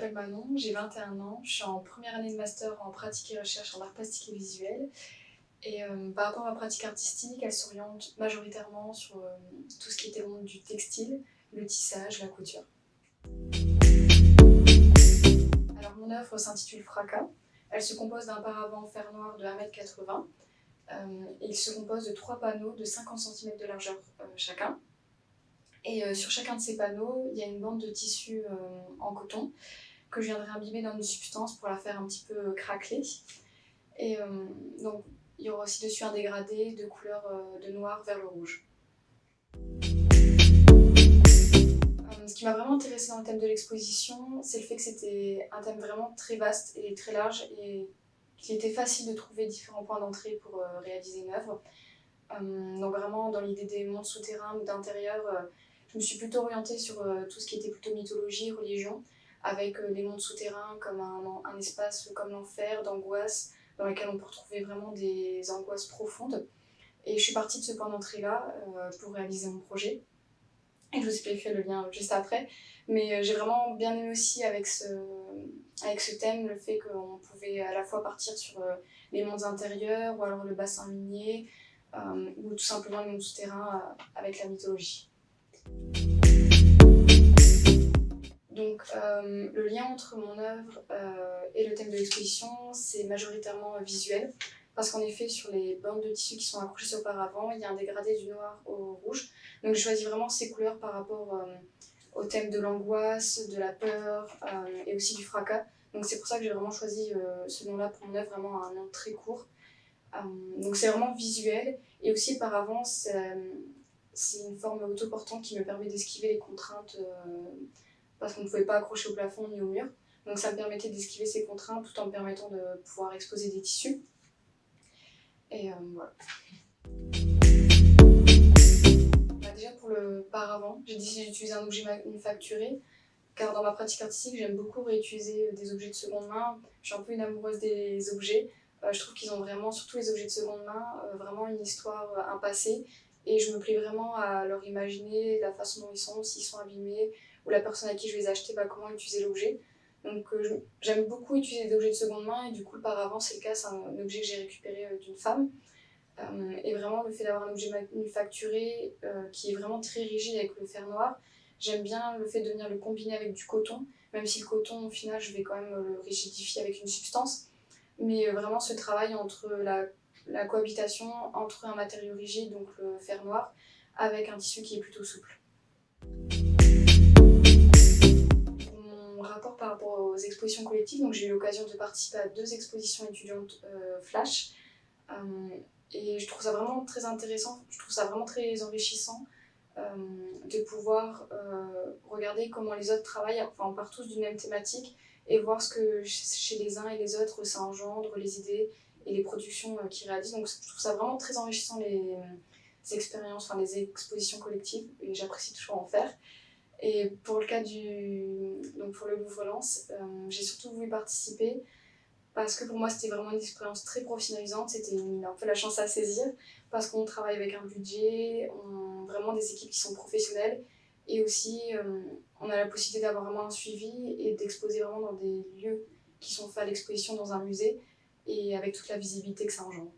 m'appelle Manon, j'ai 21 ans, je suis en première année de master en pratique et recherche en art plastique et visuel. Et par rapport à ma pratique artistique, elle s'oriente majoritairement sur tout ce qui était le monde du textile, le tissage, la couture. Alors mon œuvre s'intitule Fracas. Elle se compose d'un paravent en fer noir de 1,80 m et il se compose de 3 panneaux de 50 cm de largeur chacun. Et sur chacun de ces panneaux, il y a une bande de tissu en coton que je viendrai imbiber dans une substance pour la faire un petit peu craqueler. Et donc il y aura aussi dessus un dégradé de couleur de noir vers le rouge. Ce qui m'a vraiment intéressée dans le thème de l'exposition, c'est le fait que c'était un thème vraiment très vaste et très large et qu'il était facile de trouver différents points d'entrée pour réaliser une œuvre. Donc vraiment dans l'idée des mondes souterrains ou d'intérieur, je me suis plutôt orientée sur tout ce qui était plutôt mythologie, religion, avec les mondes souterrains comme un espace comme l'enfer, d'angoisse, dans lequel on peut retrouver vraiment des angoisses profondes. Et je suis partie de ce point d'entrée-là pour réaliser mon projet. Et je vous expliquerai le lien juste après. Mais j'ai vraiment bien aimé aussi avec ce thème le fait qu'on pouvait à la fois partir sur les mondes intérieurs ou alors le bassin minier ou tout simplement les mondes souterrains avec la mythologie. Donc le lien entre mon œuvre et le thème de l'exposition, c'est majoritairement visuel. Parce qu'en effet, sur les bandes de tissu qui sont accrochées sur le paravent, il y a un dégradé du noir au rouge. Donc je choisis vraiment ces couleurs par rapport au thème de l'angoisse, de la peur et aussi du fracas. Donc c'est pour ça que j'ai vraiment choisi ce nom-là pour mon œuvre, vraiment un nom très court. Donc c'est vraiment visuel. Et aussi le paravent, c'est une forme autoportante qui me permet d'esquiver les contraintes parce qu'on ne pouvait pas accrocher au plafond ni au mur. Donc ça me permettait d'esquiver ces contraintes tout en me permettant de pouvoir exposer des tissus. Et voilà. Déjà pour le paravent, j'ai décidé d'utiliser un objet manufacturé car dans ma pratique artistique, j'aime beaucoup réutiliser des objets de seconde main. Je suis un peu une amoureuse des objets. Je trouve qu'ils ont vraiment, surtout les objets de seconde main, vraiment une histoire, un passé. Et je me plais vraiment à leur imaginer la façon dont ils sont, s'ils sont abîmés, ou la personne à qui je vais les acheter, comment utiliser l'objet. Donc j'aime beaucoup utiliser des objets de seconde main et du coup le paravent c'est le cas, c'est un objet que j'ai récupéré d'une femme. Et vraiment le fait d'avoir un objet manufacturé qui est vraiment très rigide avec le fer noir, j'aime bien le fait de venir le combiner avec du coton, même si le coton au final je vais quand même le rigidifier avec une substance. Mais vraiment ce travail entre la cohabitation entre un matériau rigide, donc le fer noir, avec un tissu qui est plutôt souple. Mon rapport par rapport aux expositions collectives, donc j'ai eu l'occasion de participer à 2 expositions étudiantes flash. Et je trouve ça vraiment très intéressant, je trouve ça vraiment très enrichissant de pouvoir regarder comment les autres travaillent, enfin on part tous d'une même thématique et voir ce que chez les uns et les autres ça engendre, les idées et les productions qu'ils réalisent. Donc je trouve ça vraiment très enrichissant les expériences, enfin les expositions collectives et j'apprécie toujours en faire. Et pour le cas donc pour le Louvre-Lens, j'ai surtout voulu participer parce que pour moi c'était vraiment une expérience très professionnalisante, c'était un peu la chance à saisir parce qu'on travaille avec un budget, vraiment des équipes qui sont professionnelles et aussi on a la possibilité d'avoir vraiment un suivi et d'exposer vraiment dans des lieux qui sont faits à l'exposition dans un musée et avec toute la visibilité que ça engendre.